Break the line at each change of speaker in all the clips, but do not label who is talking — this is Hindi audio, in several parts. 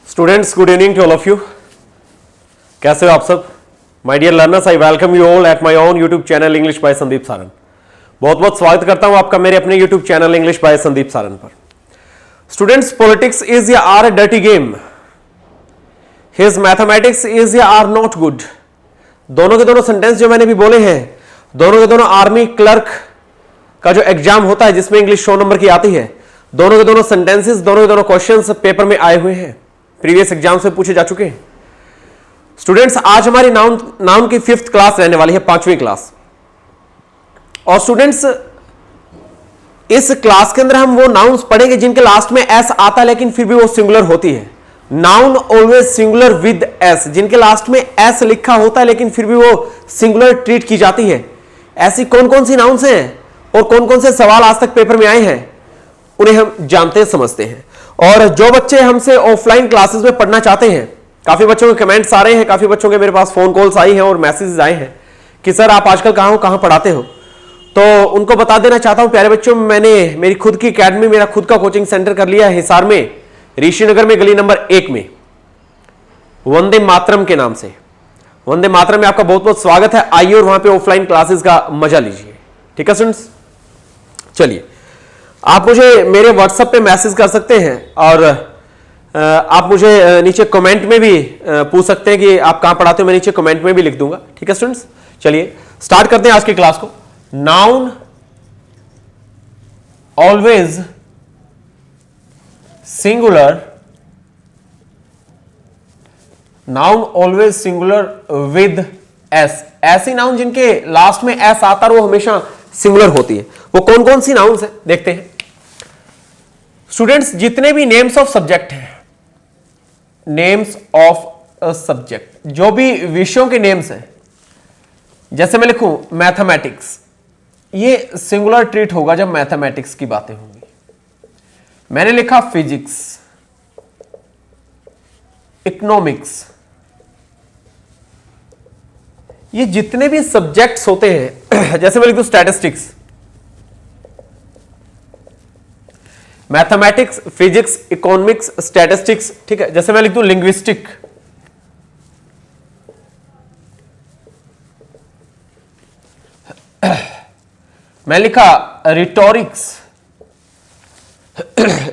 Students, good evening to all of you. कैसे हो आप सब? My dear learners, I welcome you all at my own YouTube channel English by Sandeep Saran. बहुत बहुत स्वागत करता हूं आपका मेरे अपने YouTube channel English by Sandeep Saran पर। स्टूडेंट्स, पॉलिटिक्स इज या are a dirty game, his mathematics is या आर नॉट गुड। दोनों के दोनों सेंटेंस जो मैंने भी बोले हैं, दोनों के दोनों आर्मी क्लर्क का जो एग्जाम होता है जिसमें इंग्लिश 100 नंबर की आती है, दोनों के दोनों सेंटेंसेस, दोनों के दोनों क्वेश्चंस पेपर में आए हुए हैं, प्रीवियस एग्जाम से पूछे जा चुके हैं। स्टूडेंट्स, आज हमारी नाउन की 5th क्लास रहने वाली है, 5वीं क्लास। और स्टूडेंट्स, इस क्लास के अंदर हम वो नाउन्स पढ़ेंगे जिनके लास्ट में एस आता है लेकिन फिर भी वो सिंगुलर होती है। Noun always singular with S, जिनके लास्ट में एस लिखा होता है लेकिन फिर भी वो सिंगुलर ट्रीट की जाती है। ऐसी कौन कौन सी नाउन्स हैं और कौन कौन से सवाल आज तक पेपर में आए हैं, उन्हें हम जानते समझते हैं। और जो बच्चे हमसे ऑफलाइन क्लासेस में पढ़ना चाहते हैं, काफी बच्चों के कमेंट्स आ रहे हैं, काफी बच्चों के मेरे पास फोन कॉल्स आई हैं और मैसेजेस आए हैं कि सर आप आजकल कहां हो, कहां पढ़ाते हो। तो उनको बता देना चाहता हूं प्यारे बच्चों, मैंने मेरी खुद की एकेडमी, मेरा खुद का कोचिंग सेंटर कर लिया है हिसार में, ऋषिनगर में, गली नंबर 1 में, वंदे मातरम के नाम से। वंदे मातरम में आपका बहुत बहुत स्वागत है। आइए और वहां पे ऑफलाइन क्लासेस का मजा लीजिए। ठीक है स्टूडेंट्स, चलिए आप मुझे मेरे व्हाट्सएप पे मैसेज कर सकते हैं और आप मुझे नीचे कमेंट में भी पूछ सकते हैं कि आप कहां पढ़ाते हो, मैं नीचे कमेंट में भी लिख दूंगा। ठीक है स्टूडेंट्स, चलिए स्टार्ट करते हैं आज की क्लास को। Noun always singular, noun always singular with S. ऐसी नाउन जिनके लास्ट में एस आता है वो हमेशा सिंगुलर होती है। वो कौन कौन सी नाउन्स है देखते हैं। स्टूडेंट्स, जितने भी नेम्स ऑफ सब्जेक्ट हैं, नेम्स ऑफ अ सब्जेक्ट, जो भी विषयों के नेम्स हैं, जैसे मैं लिखूं मैथमेटिक्स, ये सिंगुलर ट्रीट होगा जब मैथमेटिक्स की बातें होंगी। मैंने लिखा फिजिक्स, इकोनॉमिक्स, ये जितने भी सब्जेक्ट्स होते हैं, जैसे मैं लिख दूं statistics, mathematics, physics, economics, statistics, ठीक है। जैसे मैं लिख दूं लिंग्विस्टिक, मैं लिखा रिटोरिक्स,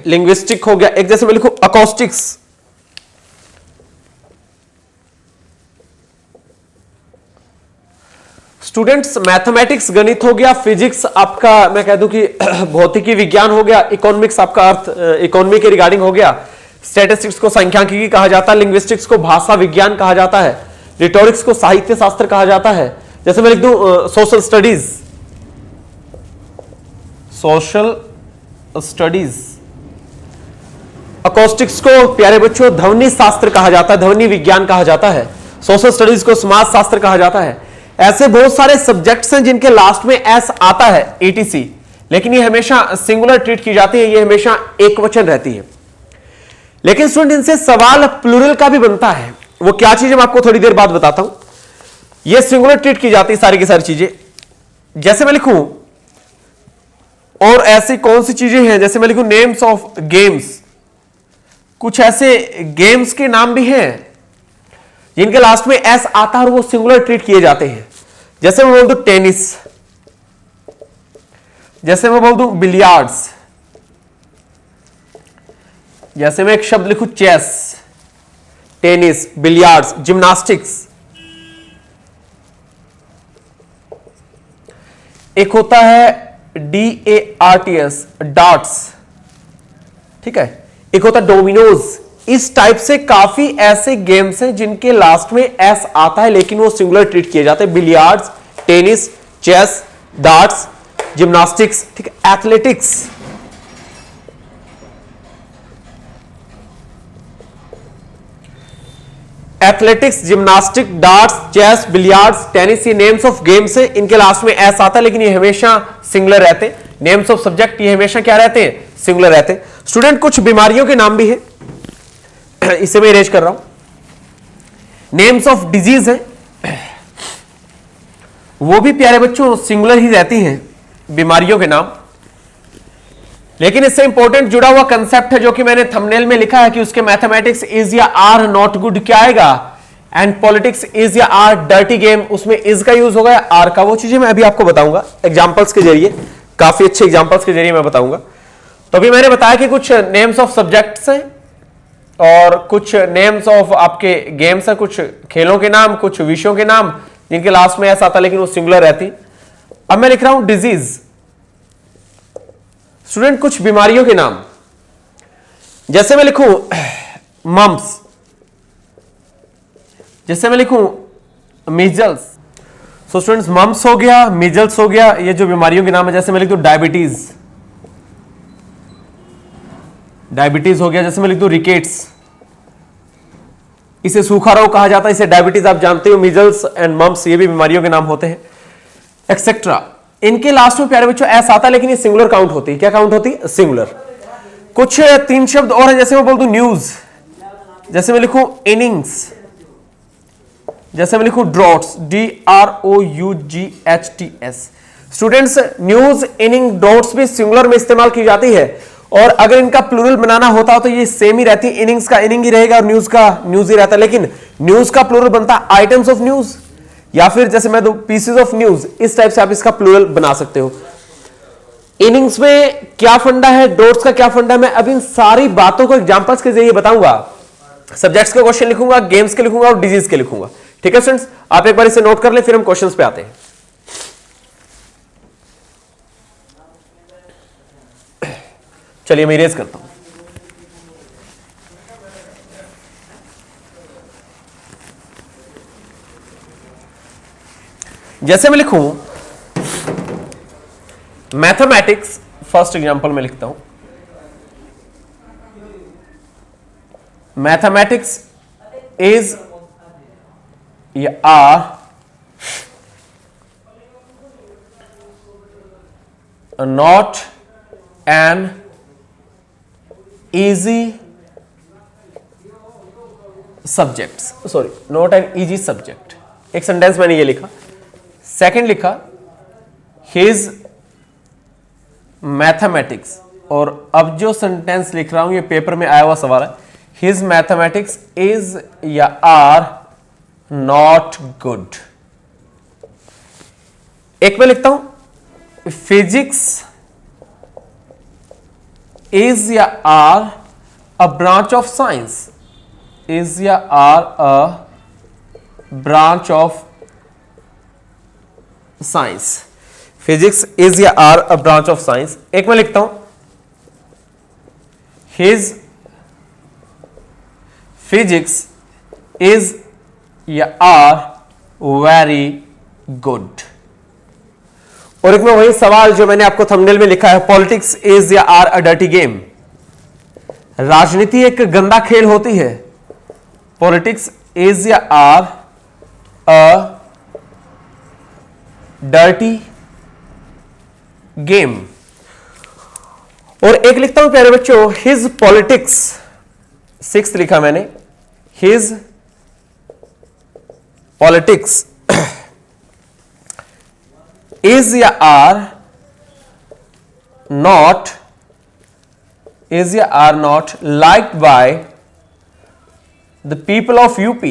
लिंग्विस्टिक हो गया एक। जैसे मैं लिखूं अकॉस्टिक्स, स्टूडेंट्स मैथमेटिक्स गणित हो गया, फिजिक्स आपका मैं कह दूं कि भौतिकी विज्ञान हो गया, इकोनॉमिक्स आपका अर्थ इकोनॉमी के रिगार्डिंग हो गया, स्टैटिस्टिक्स को सांख्यिकी कहा जाता है, लिंग्विस्टिक्स को भाषा विज्ञान कहा जाता है, रिटोरिक्स को साहित्य शास्त्र कहा जाता है। जैसे मैं लिख दूं social studies, social studies. Acoustics को प्यारे बच्चों ध्वनि शास्त्र कहा जाता है, ध्वनि विज्ञान कहा जाता है। सोशल स्टडीज को समाज शास्त्र कहा जाता है। ऐसे बहुत सारे सब्जेक्ट्स हैं जिनके लास्ट में एस आता है, ETC, लेकिन ये हमेशा सिंगुलर ट्रीट की जाती है, ये हमेशा एक वचन रहती है। लेकिन स्टूडेंट, इनसे सवाल प्लूरल का भी बनता है। वो क्या चीज है मैं आपको थोड़ी देर बाद बताता हूं। ये सिंगुलर ट्रीट की जाती है सारी की सारी चीजें। जैसे मैं लिखूं, और ऐसी कौन सी चीजें हैं, जैसे मैं लिखूं नेम्स ऑफ गेम्स, कुछ ऐसे गेम्स के नाम भी हैं जिनके लास्ट में एस आता है और वो सिंगुलर ट्रीट किए जाते हैं। जैसे मैं बोल दूं टेनिस, जैसे मैं बोल दूं बिलियार्ड्स, जैसे मैं एक शब्द लिखूं चेस, टेनिस, बिलियार्ड्स, जिम्नास्टिक्स। एक होता है DARTS, डार्ट्स, ठीक है। एक होता है डोमिनोज। इस टाइप से काफी ऐसे गेम्स हैं जिनके लास्ट में एस आता है लेकिन वो सिंगुलर ट्रीट किए जाते हैं। Billiards, tennis, chess, darts, gymnastics, ठीक है, athletics. Athletics, gymnastic, darts, chess, billiards, tennis, ये नेम्स ऑफ गेम्स हैं। इनके लास्ट में एस आता है लेकिन ये हमेशा सिंगुलर रहते हैं। नेम्स ऑफ सब्जेक्ट ये हमेशा क्या रहते हैं, सिंगुलर रहते हैं। स्टूडेंट, कुछ बीमारियों के नाम भी है, इसे मैं इरेज कर रहा हूं। नेम्स ऑफ डिजीज है, वो भी प्यारे बच्चों सिंगुलर ही रहती हैं बीमारियों के नाम। लेकिन इससे इंपॉर्टेंट जुड़ा हुआ कंसेप्ट है जो कि मैंने थंबनेल में लिखा है कि उसके मैथमेटिक्स इज या आर नॉट गुड क्या आएगा, एंड पॉलिटिक्स इज या आर डर्टी गेम, उसमें इज का यूज होगा आर का। वो चीजें मैं अभी आपको बताऊंगा एग्जांपल्स के जरिए, काफी अच्छे एग्जांपल्स के जरिए मैं बताऊंगा। तो अभी मैंने बताया कि कुछ नेम्स ऑफ सब्जेक्ट्स हैं और कुछ नेम्स ऑफ आपके गेम्स हैं, कुछ खेलों के नाम, कुछ विषयों के नाम जिनके लास्ट में ऐसा आता लेकिन वो सिंगुलर रहती। अब मैं लिख रहा हूं डिजीज। स्टूडेंट कुछ बीमारियों के नाम, जैसे मैं लिखूं मम्स, जैसे मैं लिखूं मीजल्स। सो स्टूडेंट्स मम्स हो गया, मीजल्स हो गया, ये जो बीमारियों के नाम है। जैसे मैं लिख दूं डायबिटीज, डायबिटीज हो गया। जैसे मैं लिख दूं रिकेट्स, इसे सूखा रोग कहा जाता है, इसे डायबिटीज आप जानते हो। मीजल्स एंड मम्स ये भी बीमारियों के नाम होते हैं, एक्सेट्रा। इनके लास्ट में प्यारे बच्चों एस आता है लेकिन ये सिंगुलर काउंट होती है। क्या काउंट होती है? सिंगुलर। कुछ तीन शब्द और हैं, जैसे मैं बोल दूं न्यूज, जैसे मैं लिखूं इनिंग्स, जैसे मैं लिखूं droughts, DROUGHTS। Students news, inning, droughts भी सिंगुलर में इस्तेमाल की जाती है, और अगर इनका प्लूरल बनाना होता तो ये सेम ही रहती। इनिंग्स का इनिंग ही रहेगा और न्यूज का न्यूज ही रहता, लेकिन न्यूज का प्लूरल बनता आइटम्स ऑफ न्यूज, या फिर जैसे मैं दो पीसेस ऑफ न्यूज, इस टाइप से आप इसका प्लूरल बना सकते हो। इनिंग्स में क्या फंडा है, डॉट्स का क्या फंडा है, मैं अब इन सारी बातों को एग्जांपल्स के जरिए बताऊंगा। सब्जेक्ट्स के क्वेश्चन लिखूंगा, गेम्स के लिखूंगा और डिजीज के लिखूंगा। ठीक है स्टूडेंट्स, आप एक बार इसे नोट कर ले, फिर हम क्वेश्चंस पे आते हैं। चलिए मैं इरेज करता हूं। जैसे मैं लिखूं मैथमेटिक्स, फर्स्ट एग्जांपल में लिखता हूं mathematics is are not an easy subjects, sorry not an easy subject। एक सेंटेंस मैंने ये लिखा। सेकंड लिखा his mathematics, और अब जो सेंटेंस लिख रहा हूं ये पेपर में आया हुआ सवाल है। his mathematics is या are not good। एक में लिखता हूं फिजिक्स is या are a branch of science, is या are a branch of science। physics is या are a branch of science। एक मैं लिखता हूं his physics is या are very good। और एक में वही सवाल जो मैंने आपको थंबनेल में लिखा है, पॉलिटिक्स इज या आर अ डर्टी गेम। राजनीति एक गंदा खेल होती है। पॉलिटिक्स इज या आर अ डर्टी गेम। और एक लिखता हूं प्यारे बच्चों हिज पॉलिटिक्स, सिक्स्थ लिखा मैंने, हिज पॉलिटिक्स is या are not, is या are not liked by the people of UP,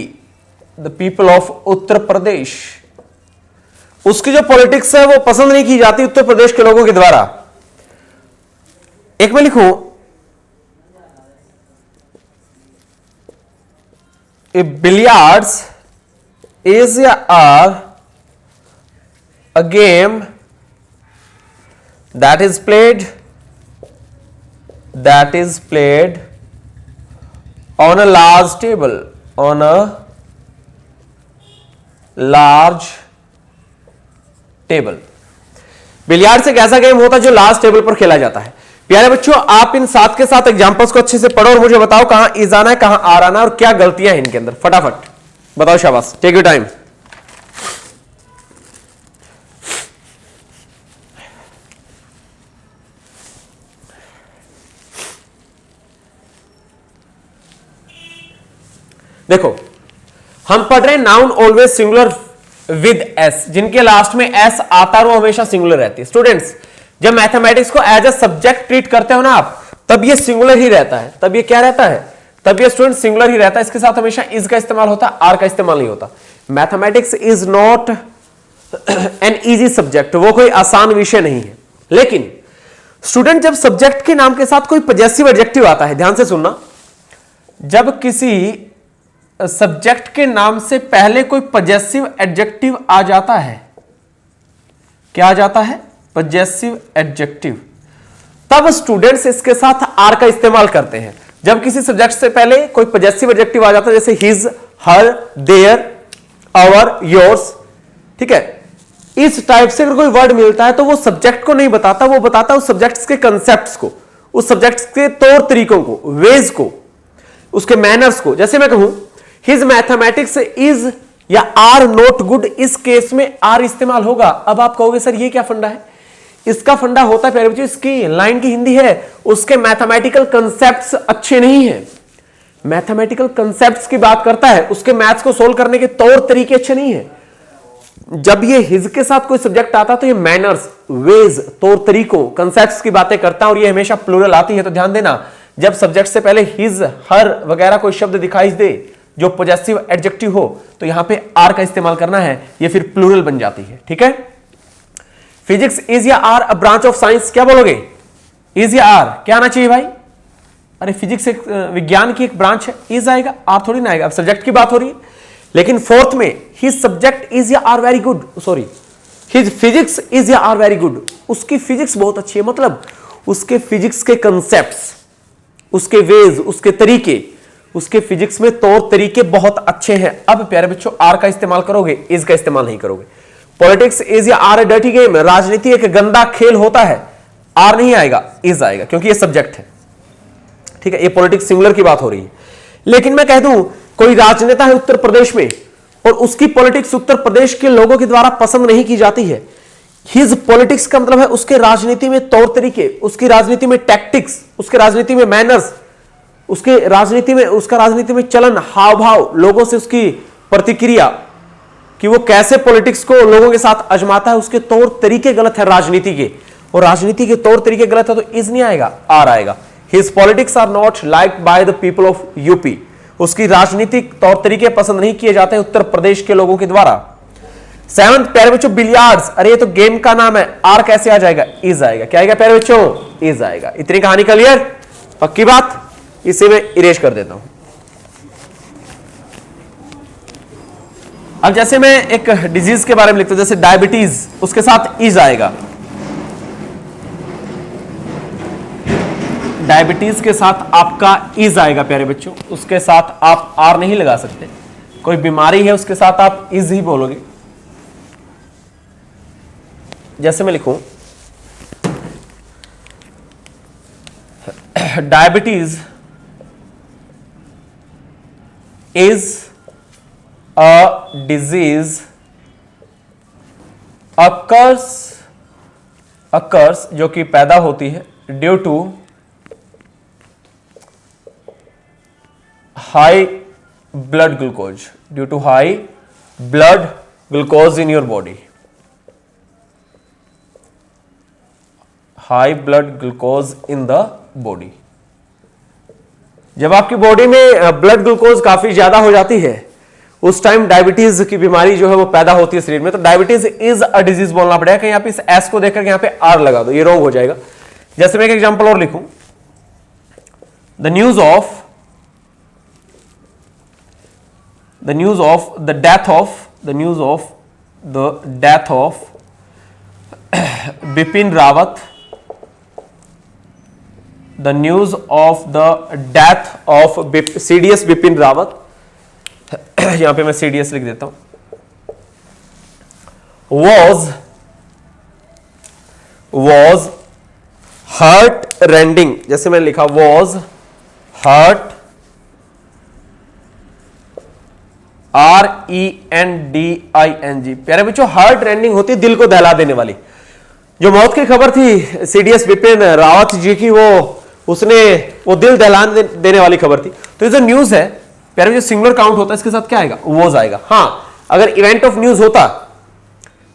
the people of Uttar Pradesh. उसकी जो पॉलिटिक्स है वो पसंद नहीं की जाती उत्तर प्रदेश के लोगों के द्वारा। एक में लिखूं बिलियर्ड्स is या are a game that is played on a large table, on a large table। Billiards एक ऐसा गेम होता है जो लार्ज टेबल पर खेला जाता है। प्यारे बच्चों आप इन साथ के साथ एग्जांपल्स को अच्छे से पढ़ो और मुझे बताओ कहां इज आना है, कहां आर आना है और क्या गलतियां हैं इनके अंदर। फटाफट बताओ, शाबाश, टेक योर टाइम। देखो हम पढ़ रहे हैं noun always singular with S, जिनके लास्ट में एस आता है वो हमेशा सिंगुलर रहती है। स्टूडेंट्स जब मैथमेटिक्स को एज ए सब्जेक्ट ट्रीट करते हो ना आप, तब ये सिंगुलर ही रहता है, तब ये क्या रहता है, तब ये स्टूडेंट सिंगुलर ही रहता है। इसके साथ हमेशा इज का इस्तेमाल होता है, आर का इस्तेमाल नहीं होता। Mathematics is not an easy subject, वो कोई आसान विषय नहीं है। लेकिन स्टूडेंट जब सब्जेक्ट के नाम के साथ कोई पॉजेसिव एडजेक्टिव आता है, ध्यान से सुनना, जब किसी सब्जेक्ट के नाम से पहले कोई पॉजेसिव एडजेक्टिव आ जाता है, क्या आ जाता है, पॉजेसिव एडजेक्टिव, तब स्टूडेंट्स इसके साथ आर का इस्तेमाल करते हैं। जब किसी सब्जेक्ट से पहले कोई पॉजेसिव एडजेक्टिव आ जाता है, जैसे his, her, their, our, yours, ठीक है, इस टाइप से अगर कोई वर्ड मिलता है तो वो सब्जेक्ट को नहीं बताता, वो बताता है उस सब्जेक्ट्स के कंसेप्ट्स को, उस सब्जेक्ट्स के तौर तरीकों को, वेज को, उसके मैनर्स को। जैसे मैं कहूं हिज मैथमेटिक्स इज या आर नॉट गुड, इस केस में आर इस्तेमाल होगा। अब आप कहोगे सर ये क्या फंडा है, इसका फंडा होता है प्यारे बच्चों, इसकी लाइन की हिंदी है, उसके मैथमेटिकल कंसेप्ट्स अच्छे नहीं है, मैथमेटिकल कंसेप्ट्स की बात करता है, उसके मैथ्स को सोल्व करने के तौर तरीके अच्छे नहीं है। जब ये हिज के साथ कोई सब्जेक्ट आता है तो ये मैनर्स, वेज, तौर तरीकों, कंसेप्ट्स की बातें करता है, और ये हमेशा प्लूरल आती है। तो ध्यान देना, जब सब्जेक्ट से पहले हिज, हर वगैरह कोई शब्द दिखाई दे जो पॉजेसिव एडजेक्टिव हो, तो यहां पे आर का इस्तेमाल करना है, ये फिर प्लूरल बन जाती है। ठीक है, फिजिक्स इज या are a branch of science, क्या बोलोगे, इज या आर, क्या आना चाहिए भाई, अरे फिजिक्स एक विज्ञान की एक ब्रांच है, इज आएगा, आर थोड़ी ना आएगा। अब सब्जेक्ट की बात हो रही है। लेकिन फोर्थ में हिज सब्जेक्ट इज या are very good, sorry his physics is या आर वेरी गुड, उसकी फिजिक्स बहुत अच्छी है, मतलब उसके फिजिक्स के कंसेप्ट्स, उसके वेज, उसके तरीके, उसके फिजिक्स में तौर तरीके बहुत अच्छे हैं। अब प्यारे बच्चों आर का इस्तेमाल करोगे, इज का इस्तेमाल नहीं करोगे। पॉलिटिक्स इज या आर ए डर्टी गेम, राजनीति एक गंदा खेल होता है, आर नहीं आएगा, इज आएगा, क्योंकि ये सब्जेक्ट है। ठीक है, ये पॉलिटिक्स सिंगुलर की बात हो रही है। लेकिन मैं कह दूं कोई राजनेता है उत्तर प्रदेश में और उसकी पॉलिटिक्स उत्तर प्रदेश के लोगों के द्वारा पसंद नहीं की जाती है, हिज पॉलिटिक्स का मतलब है उसके राजनीति में तौर तरीके, उसकी राजनीति में टैक्टिक्स, उसके राजनीति में मैनर्स, उसके राजनीति में, उसका राजनीति में चलन, हाव भाव, लोगों से उसकी प्रतिक्रिया, कि वो कैसे पॉलिटिक्स को लोगों के साथ आजमाता है, उसके तौर तरीके गलत है राजनीति के, और राजनीति के तौर तरीके गलत है तो इज नहीं आएगा, आर आएगा। His politics are not liked by the people of UP, उसकी राजनीतिक तौर तरीके पसंद नहीं किए जाते उत्तर प्रदेश के लोगों के द्वारा। सेवंथ प्यारे बच्चों बिलियार्ड्स, अरे ये तो गेम का नाम है, आर कैसे आ जाएगा, इज आएगा। क्या आएगा प्यारे बच्चों, इज आएगा। इतनी कहानी क्लियर, पक्की बात, इसे मैं इरेज कर देता हूं। अब जैसे मैं एक डिजीज के बारे में लिखता हूं, जैसे डायबिटीज, उसके साथ इज आएगा, डायबिटीज के साथ आपका इज आएगा प्यारे बच्चों, उसके साथ आप आर नहीं लगा सकते। कोई बीमारी है उसके साथ आप इज ही बोलोगे। जैसे मैं लिखूं diabetes is a disease occurs जो कि पैदा होती है due to high blood glucose, due to high blood glucose in your body, high blood glucose in the body. जब आपकी बॉडी में ब्लड ग्लूकोज काफी ज्यादा हो जाती है उस टाइम डायबिटीज की बीमारी जो है वो पैदा होती है शरीर में। तो डायबिटीज इज अ डिजीज बोलना पड़ेगा, कहीं आप इस एस को देखकर यहां पे आर लगा दो, ये रॉन्ग हो जाएगा। जैसे मैं एक एग्जांपल और लिखूं, the news of the death of Bipin Rawat, the news of the death of CDS Bipin Rawat, यहां पे मैं सीडीएस लिख देता हूं, was हार्ट रेंडिंग। जैसे मैंने लिखा was हार्ट RENDING, प्यारे बच्चों हार्ट रेंडिंग होती है दिल को दहला देने वाली। जो मौत की खबर थी सीडीएस बिपिन रावत जी की, वो दिल दहला देने वाली खबर थी। तो ये जो न्यूज है प्यारे बच्चों सिंगुलर काउंट होता है, इसके साथ क्या आएगा, वॉज आएगा। हाँ, अगर इवेंट ऑफ न्यूज होता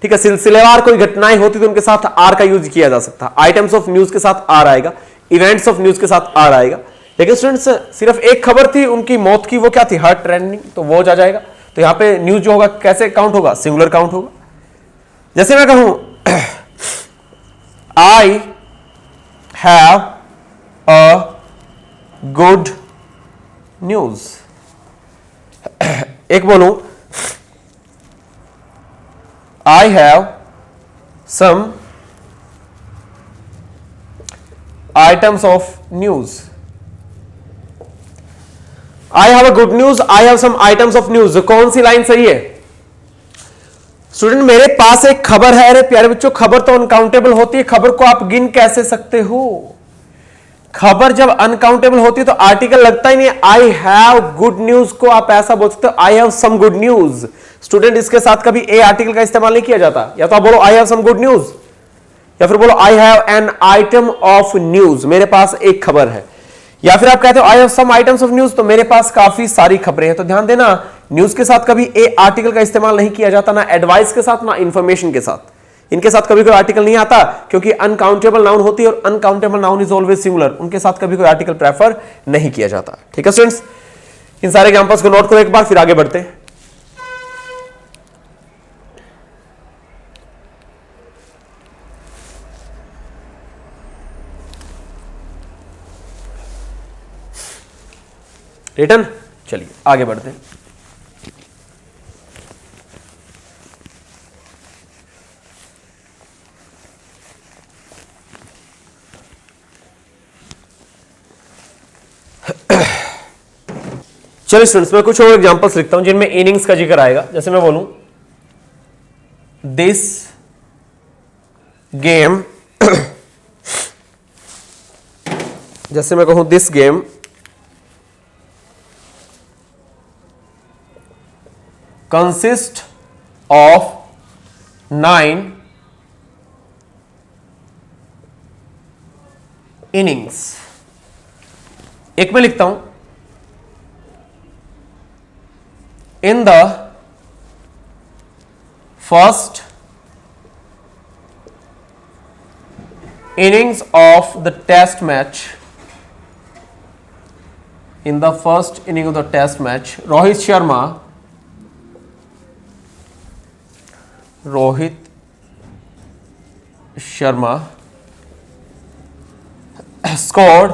ठीक है, सिलसिलेवार कोई घटनाएं होती तो उनके साथ आर का यूज किया जा सकता है। आइटम्स ऑफ न्यूज के साथ आर आएगा, इवेंट्स ऑफ न्यूज के साथ आर आएगा। लेकिन स्टूडेंट्स सिर्फ एक खबर थी उनकी मौत की, वो क्या थी, हार्ट ट्रेंडिंग, तो वो जा जाएगा। तो यहां पे न्यूज जो होगा कैसे काउंट होगा, सिंगुलर काउंट होगा। जैसे मैं कहूं I have a good news, एक बोलूं I have some items of news, I have a good news, I have some items of news. कौन सी लाइन सही है स्टूडेंट? मेरे पास एक खबर है। अरे प्यारे बच्चों, खबर तो अनकाउंटेबल होती है, खबर को आप गिन कैसे सकते हो? खबर जब अनकाउंटेबल होती है तो आर्टिकल लगता ही नहीं। आई हैव गुड न्यूज को आप ऐसा बोल सकते हो, I have some good news. Student इसके साथ कभी ए आर्टिकल का इस्तेमाल नहीं किया जाता। या तो आप बोलो I have some good news, या फिर बोलो I have an item of news, मेरे पास एक खबर है। या फिर आप कहते हो I have some items of news, तो मेरे पास काफी सारी खबरें हैं। तो ध्यान देना, न्यूज के साथ कभी ए आर्टिकल का इस्तेमाल नहीं किया जाता, ना एडवाइस के साथ, ना इंफॉर्मेशन के साथ। इनके साथ कभी कोई आर्टिकल नहीं आता, क्योंकि अनकाउंटेबल नाउन होती है और uncountable noun is always singular. उनके साथ कभी कोई आर्टिकल प्रेफर नहीं किया जाता। ठीक है स्टूडेंट्स, इन सारे एग्जांपल्स को नोट करो एक बार, फिर आगे बढ़ते हैं। रिटर्न, चलिए आगे बढ़ते हैं। चलिए स्टूडेंट्स, मैं कुछ और एग्जांपल्स लिखता हूं जिनमें इनिंग्स का जिक्र आएगा। जैसे मैं बोलूं दिस गेम, जैसे मैं कहूं this game consist of 9 innings. एक में लिखता हूं in the first innings of the test match, in the first inning of the test match, Rohit Sharma scored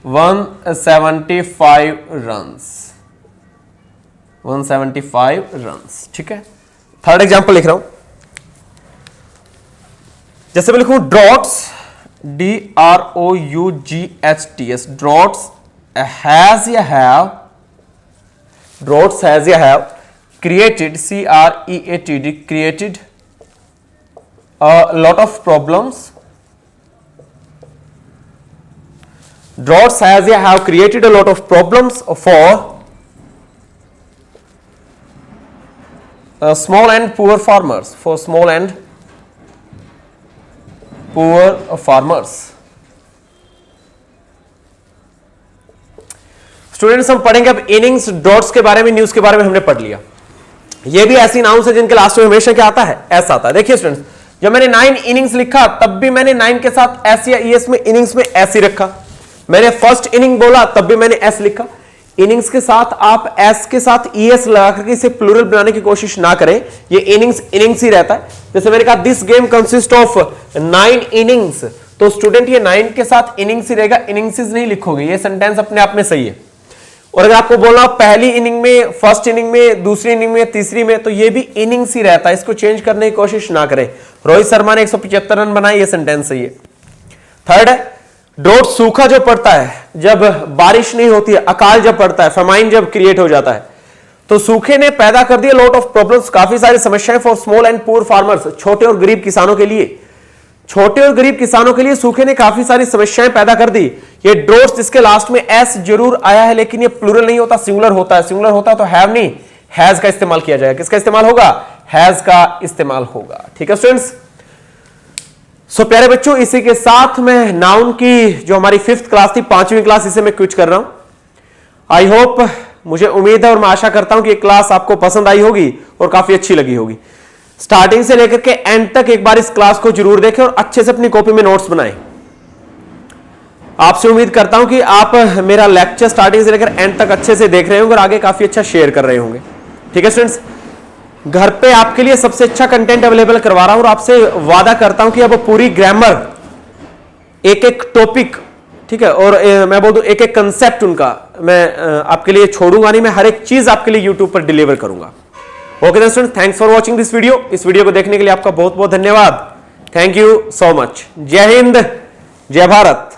175 runs, 175 runs. ठीक है, थर्ड एग्जांपल लिख रहा हूं। जैसे मैं लिखूं ड्रॉट्स, DROUGHTS, ड्रॉट्स हैज या हैव, ड्रॉट्स हैज या have created, CREATED, created a lot of problems. Droughts has या have created a lot of problems for small and poor farmers, for small and poor farmers। Students, हम पढ़ेंगे अब इनिंग्स, ड्रॉट्स के बारे में, न्यूज के बारे में हमने पढ़ लिया। ये भी ऐसी नाउन्स है जिनके लास्ट में हमेशा क्या आता है, एस आता है। देखिए स्टूडेंट्स, जब मैंने 9 इनिंग्स लिखा तब भी मैंने 9 के साथ एस या ईएस में इनिंग्स में एस ही रखा। मैंने फर्स्ट इनिंग बोला तब भी मैंने एस लिखा। इनिंग्स के साथ आप एस के साथ ईएस लगा करके इसे प्लूरल बनाने की कोशिश ना करें, ये इनिंग्स ही रहता है। जैसे मैंने कहा this game consist of 9 innings, तो स्टूडेंट ये 9 के साथ इनिंग्स ही रहेगा, इनिंग्स नहीं लिखोगे। ये सेंटेंस अपने आप में सही है। और अगर आपको बोलना पहली इनिंग में, फर्स्ट इनिंग में, दूसरी इनिंग में, तीसरी में, तो ये भी इनिंग्स ही रहता है, इसको चेंज करने की कोशिश ना करें। रोहित शर्मा ने 175 रन बनाए, ये सेंटेंस सही है। थर्ड है ड्रॉट, सूखा जो पड़ता है, जब बारिश नहीं होती है, अकाल जब पड़ता है, फेमाइन जब क्रिएट हो जाता है, तो सूखे ने पैदा कर दिया लॉट ऑफ प्रॉब्लम्स, काफी सारी समस्याएं for small and poor farmers, छोटे और गरीब किसानों के लिए। छोटे और गरीब किसानों के लिए सूखे ने काफी सारी समस्याएं पैदा कर दी। ये ड्रॉट्स जिसके लास्ट में एस जरूर आया है, लेकिन ये प्लूरल नहीं होता, सिंगुलर होता है। सिंगुलर होता तो हैव नहीं, हैज का इस्तेमाल किया जाएगा। किसका इस्तेमाल होगा, हैज का इस्तेमाल होगा। ठीक है स्टूडेंट्स, सो प्यारे बच्चों, इसी के साथ मैं नाउन की जो हमारी 5th क्लास थी, 5वीं क्लास, इसे मैं क्विट कर रहा हूं। आई होप, मुझे उम्मीद है और मैं आशा करता हूं कि ये क्लास आपको पसंद आई होगी और काफी अच्छी लगी होगी। स्टार्टिंग से लेकर के एंड तक एक बार इस क्लास को जरूर देखें और अच्छे से अपनी कॉपी में नोट्स बनाएं। आपसे उम्मीद करता हूं कि आप मेरा लेक्चर स्टार्टिंग से लेकर एंड तक अच्छे से देख रहे होंगे और आगे काफी अच्छा शेयर कर रहे होंगे। ठीक है स्टूडेंट्स, घर पे आपके लिए सबसे अच्छा कंटेंट अवेलेबल करवा रहा हूं और आपसे वादा करता हूं कि अब पूरी ग्रामर, एक एक टॉपिक, ठीक है, और मैं बोल दूं एक एक कंसेप्ट उनका मैं आपके लिए छोड़ूंगा नहीं, मैं हर एक चीज आपके लिए यूट्यूब पर डिलीवर करूंगा। Okay students, thanks for watching this video. इस वीडियो को देखने के लिए आपका बहुत बहुत धन्यवाद। Thank you so much. जय हिंद, जय भारत।